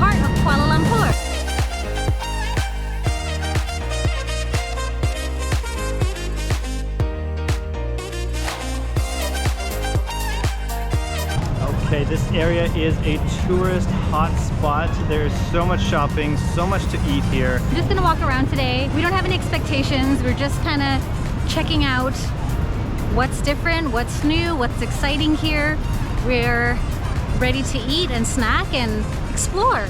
heart of Kuala Lumpur. Okay, this area is a tourist hotspot. There's so much shopping, so much to eat here. We're just gonna walk around today. We don't have any expectations. We're just kind of checking out what's different, what's new, what's exciting here. We're ready to eat and snack and explore.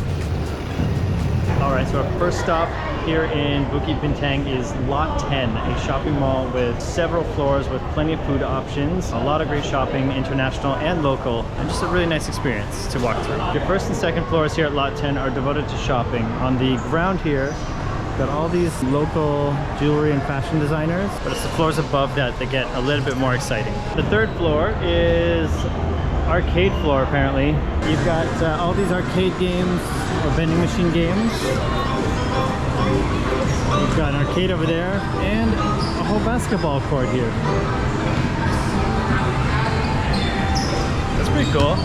All right, so our first stop here in Bukit Bintang is Lot 10, a shopping mall with several floors with plenty of food options, a lot of great shopping, international and local, and just a really nice experience to walk through. Your first and second floors here at Lot 10 are devoted to shopping. On the ground here, got all these local jewelry and fashion designers, but it's the floors above that that get a little bit more exciting. The third floor is arcade floor, apparently. You've got all these arcade games or vending machine games. You've got an arcade over there and a whole basketball court here. That's pretty cool.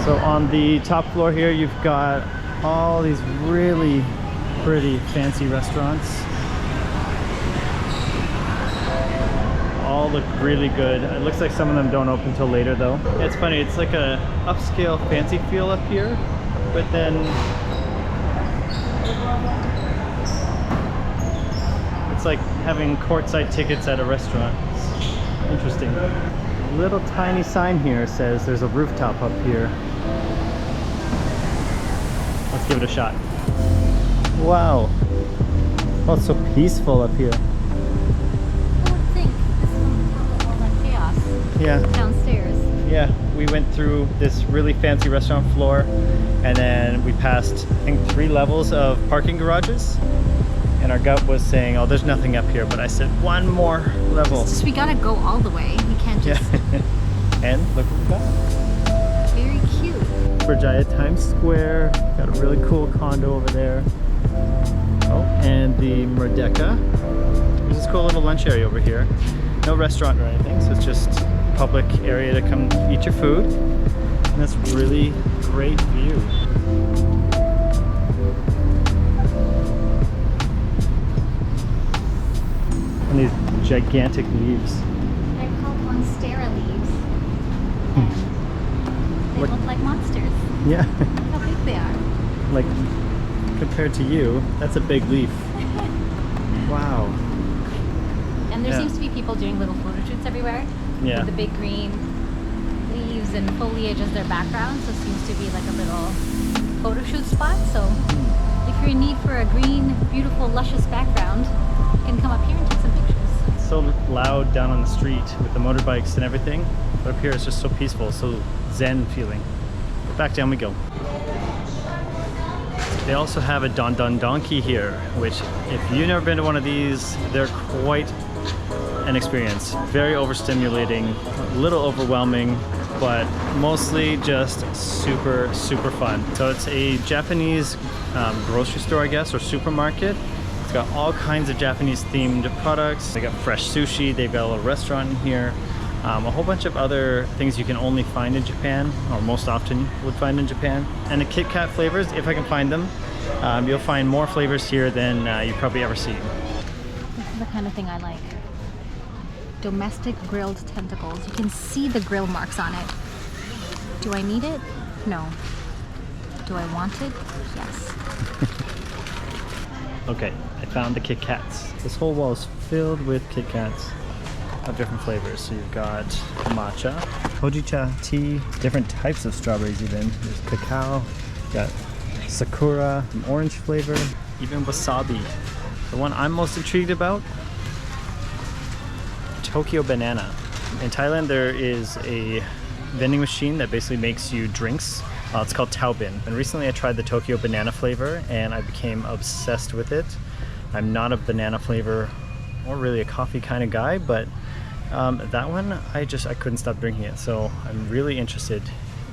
So on the top floor here, you've got all these really pretty fancy restaurants. All look really good. It looks like some of them don't open till later though. It's funny, it's like a upscale fancy feel up here, but then it's like having courtside tickets at a restaurant. It's interesting. Little tiny sign here says there's a rooftop up here. Let's give it a shot. Wow. Oh, it's so peaceful up here. Yeah. Downstairs. Yeah, we went through this really fancy restaurant floor and then we passed, I think, 3 levels of parking garages. And our gut was saying, oh, there's nothing up here, but I said one more level. Just, we gotta go all the way. We can't just... Yeah. And look what we got. Very cute. Berjaya Times Square. Got a really cool condo over there. Oh, and the Merdeka. There's this cool little lunch area over here. No restaurant or anything, so it's just public area to come eat your food, and that's really great view. And these gigantic leaves. They're called monstera leaves. And they look like monsters. Yeah. Look how big they are. Like, compared to you, that's a big leaf. Wow. And there seems to be people doing little photo shoots everywhere. Yeah. With the big green leaves and foliage as their background, so it seems to be like a little photo shoot spot. So if you're in need for a green, beautiful, luscious background, you can come up here and take some pictures. It's so loud down on the street with the motorbikes and everything, but up here it's just so peaceful, so zen feeling. Back down we go. They also have a Don Don Donki here, which if you've never been to one of these, they're quite an experience. Very overstimulating, a little overwhelming, but mostly just super, super fun. So it's a Japanese grocery store, I guess, or supermarket. It's got all kinds of Japanese themed products. They got fresh sushi, they've got a little restaurant in here. A whole bunch of other things you can only find in Japan, or most often would find in Japan. And the Kit Kat flavors, if I can find them, you'll find more flavors here than you've probably ever seen. This is the kind of thing I like. Domestic grilled tentacles. You can see the grill marks on it. Do I need it? No. Do I want it? Yes. Okay, I found the Kit Kats. This whole wall is filled with Kit Kats of different flavors. So you've got matcha, hojicha tea, different types of strawberries even. There's cacao, got sakura, an orange flavor, even wasabi. The one I'm most intrigued about, Tokyo banana. In Thailand there is a vending machine that basically makes you drinks. It's called Taobin. And recently I tried the Tokyo banana flavor and I became obsessed with it. I'm not a banana flavor or really a coffee kind of guy, but that one I couldn't stop drinking it. So I'm really interested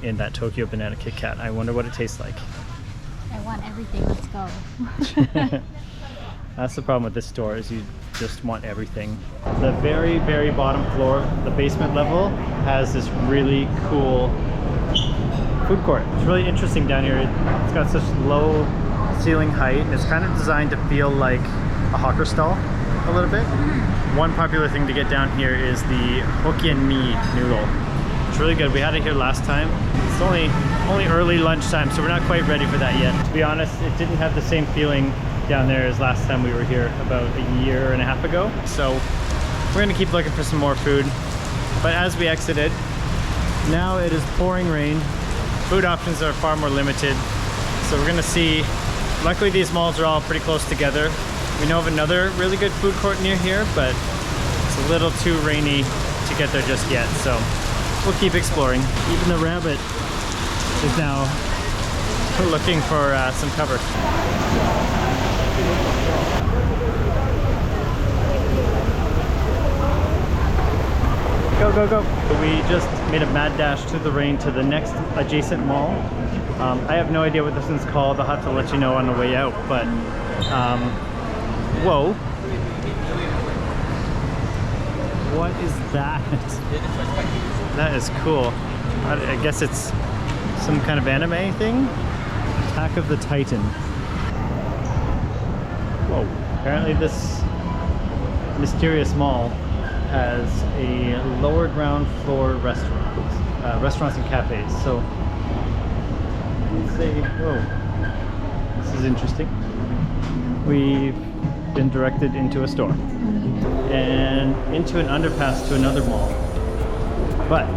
in that Tokyo banana Kit Kat. I wonder what it tastes like. I want everything. Let's go. That's the problem with this store, is you just want everything. The very, very bottom floor, the basement level, has this really cool food court. It's really interesting down here. It's got such low ceiling height, and it's kind of designed to feel like a hawker stall a little bit. One popular thing to get down here is the Hokkien mee noodle. It's really good. We had it here last time. It's only early lunchtime, so we're not quite ready for that yet. To be honest, it didn't have the same feeling down there as last time we were here about a year and a half ago. So we're gonna keep looking for some more food. But as we exited, now it is pouring rain. Food options are far more limited. So we're gonna see, luckily these malls are all pretty close together. We know of another really good food court near here, but it's a little too rainy to get there just yet. So we'll keep exploring. Even the rabbit is now looking for some cover. Go, go, go. We just made a mad dash through the rain to the next adjacent mall. I have no idea what this one's called. I'll have to let you know on the way out, but whoa. What is that? That is cool. I guess it's some kind of anime thing? Attack of the Titan. Whoa. Apparently this mysterious mall has a lower ground floor restaurants and cafes. So let's say, whoa, this is interesting. We've been directed into a store and into an underpass to another mall. But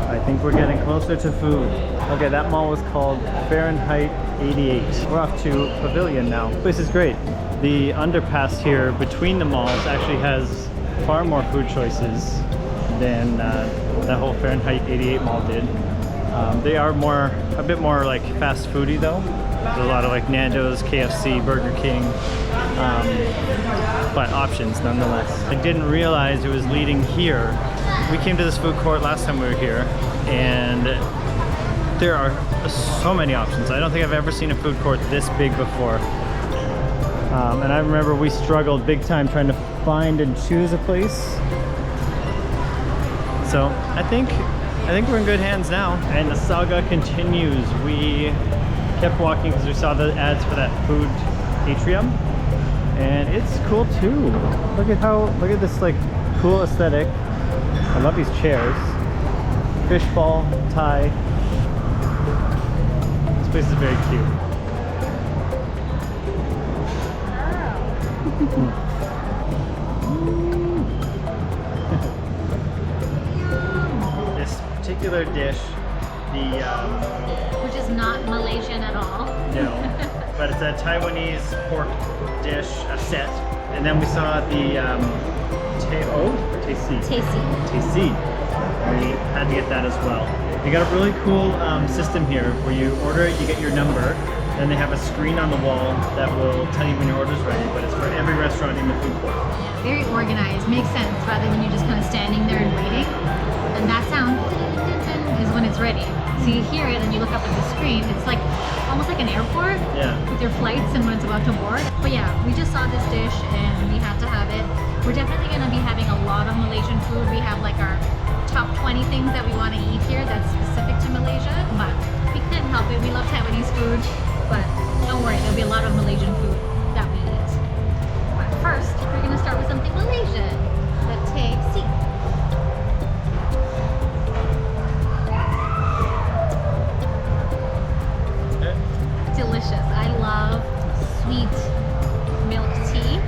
I think we're getting closer to food. Okay, that mall was called Fahrenheit 88. We're off to Pavilion now. This place is great. The underpass here between the malls actually has far more food choices than that whole Fahrenheit 88 mall did. They are a bit more like fast foody though. There's a lot of like Nando's, KFC, Burger King, but options nonetheless. I didn't realize it was leading here. We came to this food court last time we were here, and there are so many options. I don't think I've ever seen a food court this big before. And I remember we struggled big time trying to find and choose a place. So I think we're in good hands now. And the saga continues. We kept walking because we saw the ads for that food atrium, and it's cool too. Look at this like cool aesthetic. I love these chairs. Fishball, Thai. This place is very cute. This particular dish, which is not Malaysian at all. No, but it's a Taiwanese pork dish, a set. And then we saw the Tesi. We had to get that as well. They got a really cool system here where you order it, you get your number, and they have a screen on the wall that will tell you when your order's ready, but it's for every restaurant in the food court. Very organized, makes sense, rather than you just kind of standing there and waiting. And that sound is when it's ready. So you hear it and you look up at the screen. It's like almost like an airport with your flights and when it's about to board. But yeah, we just saw this dish and we had to have it. We're definitely going to be having a lot of Malaysian food. We have like our top 20 things that we want to eat here that's specific to Malaysia, but we couldn't help it. We love Taiwanese food, but don't worry, there'll be a lot of Malaysian food that we eat. But first, we're going to start with something Malaysian. The Teh C. Delicious. I love sweet milk tea,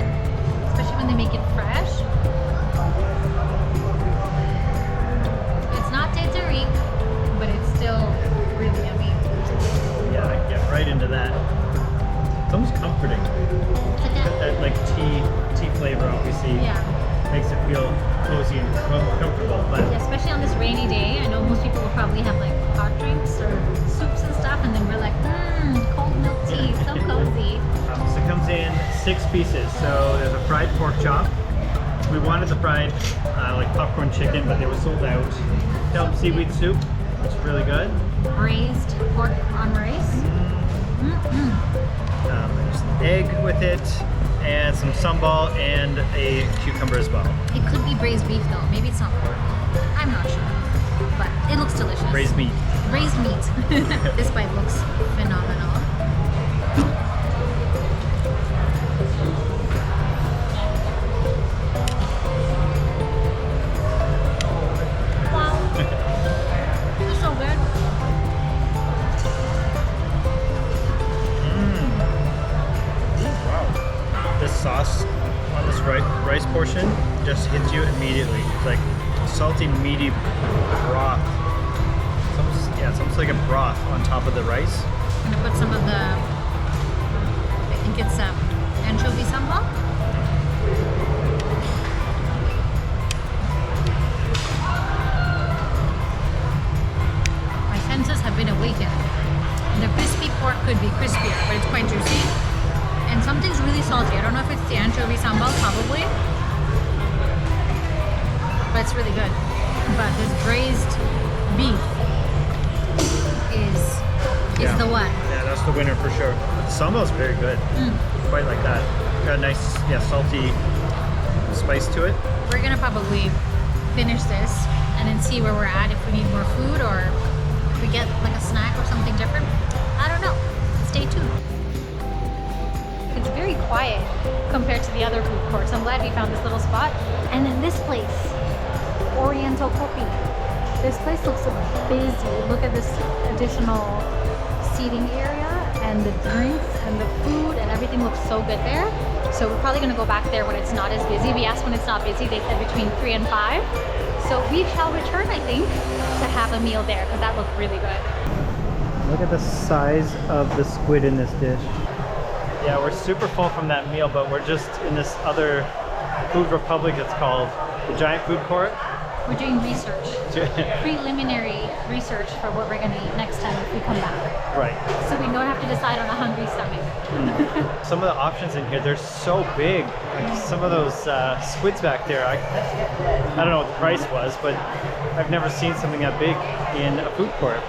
especially when they make it fresh. It's not teh tarik, but it's still really yummy. Yeah, I can get right into that. It's almost comforting. That like tea flavor obviously makes it feel cozy and comfortable. But yeah, especially on this rainy day, I know most people will probably have like hot drinks or soups and stuff, and then we're like, cold milk tea, so cozy. So it comes in 6 pieces. So there's a fried pork chop. We wanted the fried like popcorn chicken, but they were sold out. Kelp seaweed soup, which is really good. Braised pork on rice. There's an egg with it, and some sambal, and a cucumber as well. It could be braised beef though. Maybe it's not pork. I'm not sure, but it looks delicious. Braised meat. Braised meat. This bite looks phenomenal. Wow. This is so good. Wow. This sauce on this rice portion just hits you immediately. It's like salty, meaty broth. It's almost like a broth on top of the rice. I'm gonna put some of the, I think it's anchovy sambal. My senses have been awakened. The crispy pork could be crispier, but it's quite juicy. And something's really salty. I don't know if it's the anchovy sambal, probably. But it's really good. But this braised beef is the one. Yeah, that's the winner for sure. The sambal's very good. Quite like that. Got a nice, salty spice to it. We're gonna probably finish this and then see where we're at, if we need more food or if we get like a snack or something different. I don't know. Stay tuned. It's very quiet compared to the other food courts. I'm glad we found this little spot. And then this place, Oriental Kopi. This place looks busy. Look at this additional seating area and the drinks and the food and everything looks so good there. So we're probably gonna go back there when it's not as busy. We asked when it's not busy. They said between 3 and 5. So we shall return, I think, to have a meal there because that looked really good. Look at the size of the squid in this dish. Yeah, we're super full from that meal, but we're just in this other Food Republic, it's called, the giant food court. We're doing research, preliminary research for what we're gonna eat next time if we come back. Right. So we don't have to decide on a hungry stomach. Some of the options in here, they're so big. Like some of those squids back there, I don't know what the price was, but I've never seen something that big in a food court.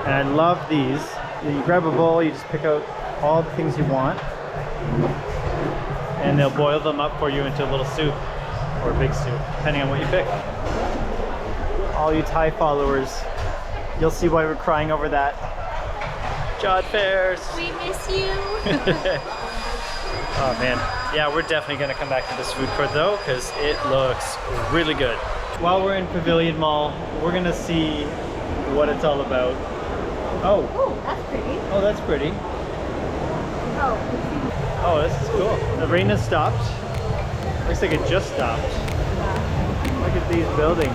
And I love these. You grab a bowl, you just pick out all the things you want, and they'll boil them up for you into a little soup or a big soup, depending on what you pick. All you Thai followers, you'll see why we're crying over that. Jod fairs. We miss you. Oh man, yeah, we're definitely gonna come back to this food court though, because it looks really good. While we're in Pavilion Mall, we're gonna see what it's all about. Oh, That's pretty. oh, that's pretty. Oh, this is cool. The rain has stopped. Looks like it just stopped. Look at these buildings.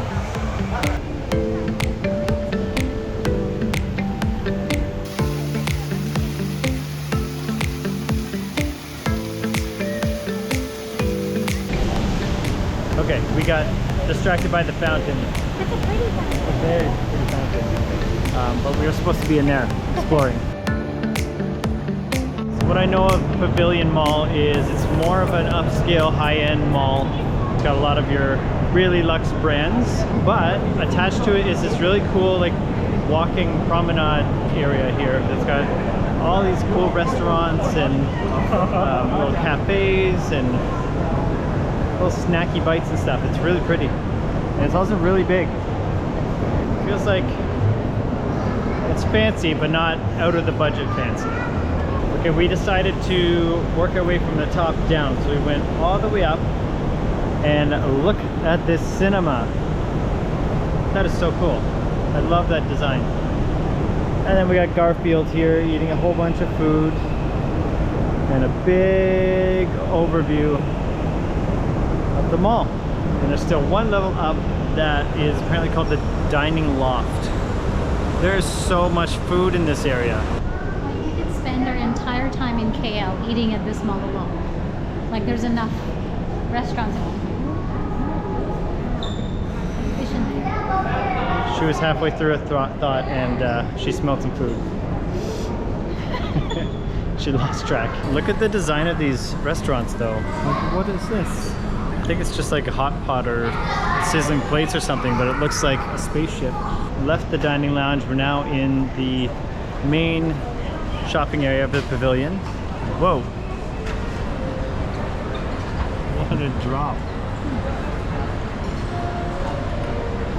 Okay, we got distracted by the fountain. It's a pretty one. A very pretty fountain. But we were supposed to be in there exploring. So what I know of Pavilion Mall is it's more of an upscale, high-end mall. It's got a lot of your really luxe brands, but attached to it is this really cool like walking promenade area here that's got all these cool restaurants and little cafes and little snacky bites and stuff. It's really pretty. And it's also really big. It feels like it's fancy, but not out of the budget fancy. Okay, we decided to work our way from the top down. So we went all the way up and look at this cinema. That is so cool. I love that design. And then we got Garfield here eating a whole bunch of food and a big overview of the mall. And there's still one level up that is apparently called the dining loft. There's so much food in this area. We could spend our entire time in KL eating at this mall alone. Like there's enough restaurants. She was halfway through a thought and she smelled some food. She lost track. Look at the design of these restaurants though. Like, what is this? I think it's just like a hot pot or sizzling plates or something, but it looks like a spaceship. Left the dining lounge. We're now in the main shopping area of the pavilion. Whoa. What a drop.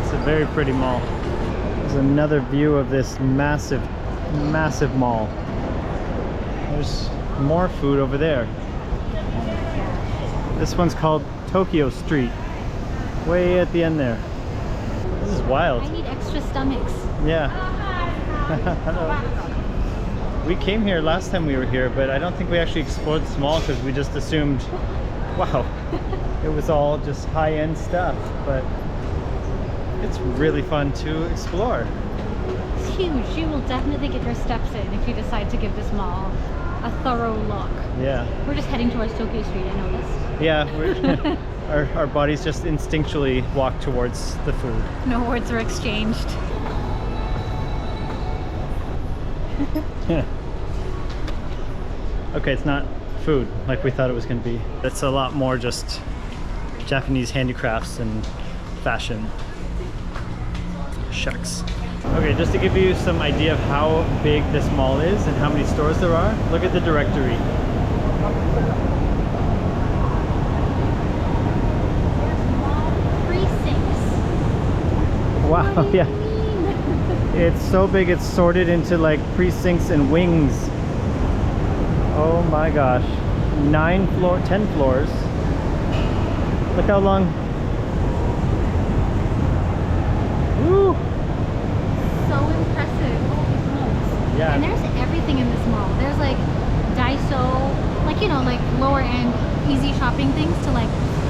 It's a very pretty mall. There's another view of this massive, massive mall. There's more food over there. This one's called Tokyo Street. Way at the end there. This is wild. I need extra stomachs. Yeah. We came here last time we were here, but I don't think we actually explored this mall because we just assumed, wow, it was all just high-end stuff. But it's really fun to explore. It's huge. You will definitely get your steps in if you decide to give this mall a thorough look. Yeah. We're just heading towards Tokyo Street, I noticed. Yeah, we're our bodies just instinctually walk towards the food. No words were exchanged. Okay, it's not food like we thought it was going to be. It's a lot more just Japanese handicrafts and fashion. Shucks. Okay, just to give you some idea of how big this mall is and how many stores there are, look at the directory. Wow, yeah. It's so big, it's sorted into like precincts and wings. Oh my gosh. 10 floors. Look how long. Woo! So impressive. Holy smokes. Yeah. And there's everything in this mall. There's like Daiso, like, you know, like lower end easy shopping things to like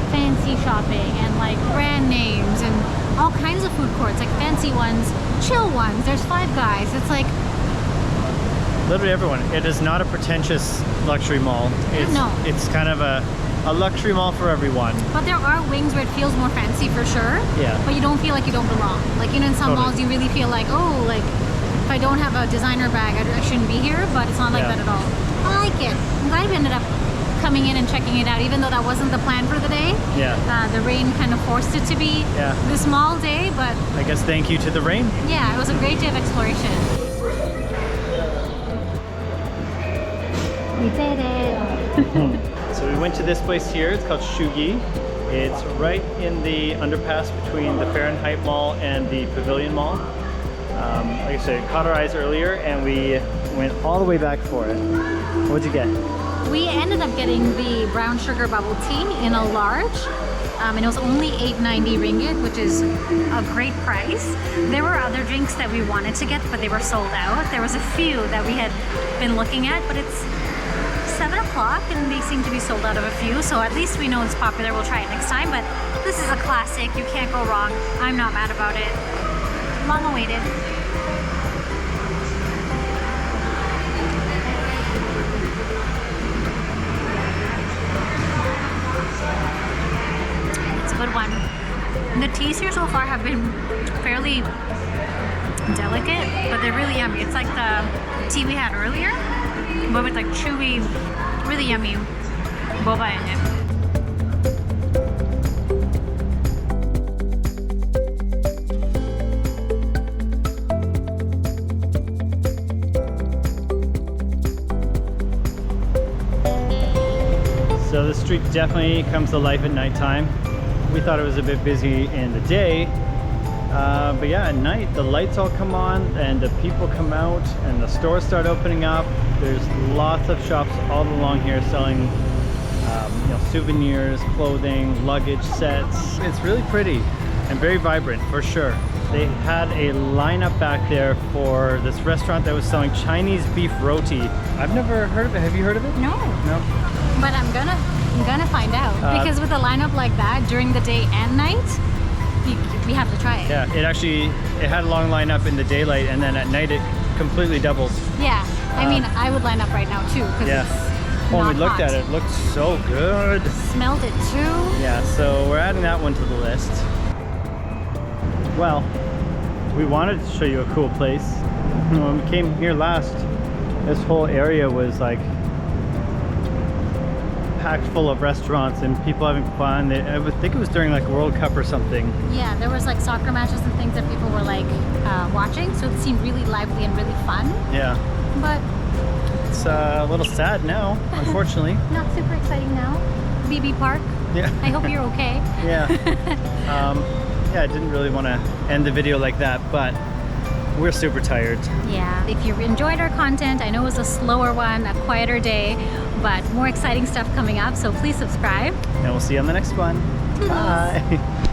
fancy shopping and like brand names and all kinds of food courts, like fancy ones, chill ones. There's Five Guys. It's like Literally everyone. It is not a pretentious luxury mall. It's kind of a luxury mall for everyone. But there are wings where it feels more fancy for sure. Yeah. But you don't feel like you don't belong. Like, you know, in some malls you really feel like, oh, like if I don't have a designer bag, I shouldn't be here. But it's not like that at all. I like it. I'm glad we ended up coming in and checking it out, even though that wasn't the plan for the day. Yeah. The rain kind of forced it to be this mall day, but I guess thank you to the rain. Yeah, it was a great day of exploration. We did it. So we went to this place here. It's called Shuyi. It's right in the underpass between the Fahrenheit Mall and the Pavilion Mall. Like I said, it caught our eyes earlier and we went all the way back for it. What'd you get? We ended up getting the brown sugar bubble tea in a large, and it was only 8.90 ringgit, which is a great price. There were other drinks that we wanted to get, but they were sold out. There was a few that we had been looking at, but it's 7 o'clock and they seem to be sold out of a few, so at least we know it's popular. We'll try it next time, but this is a classic. You can't go wrong. I'm not mad about it. Long awaited. Good one. The teas here so far have been fairly delicate, but they're really yummy. It's like the tea we had earlier, but with like chewy, really yummy boba in it. So the street definitely comes to life at nighttime. We thought it was a bit busy in the day, but yeah, at night the lights all come on and the people come out and the stores start opening up. There's lots of shops all along here selling you know, souvenirs, clothing, luggage sets. It's really pretty and very vibrant for sure. They had a lineup back there for this restaurant that was selling Chinese beef roti. I've never heard of it. Have you heard of it? No. No? But I'm gonna find out, because with a lineup like that during the day and night, we have to try it. Yeah, it had a long lineup in the daylight and then at night it completely doubles. Yeah, I mean, I would line up right now too, because it's when we not looked hot. at it, it looked so good. Smelled it too. Yeah, so we're adding that one to the list. Well, we wanted to show you a cool place. When we came here last, this whole area was like packed full of restaurants and people having fun. I would think it was during like World Cup or something. Yeah, there was like soccer matches and things that people were like watching, so it seemed really lively and really fun. Yeah. But it's a little sad now, unfortunately. Not super exciting now. BB Park. Yeah. I hope you're okay. Yeah. Yeah, I didn't really want to end the video like that, but we're super tired. Yeah, if you enjoyed our content, I know it was a slower one, a quieter day, but more exciting stuff coming up, so please subscribe. And we'll see you on the next one. Bye.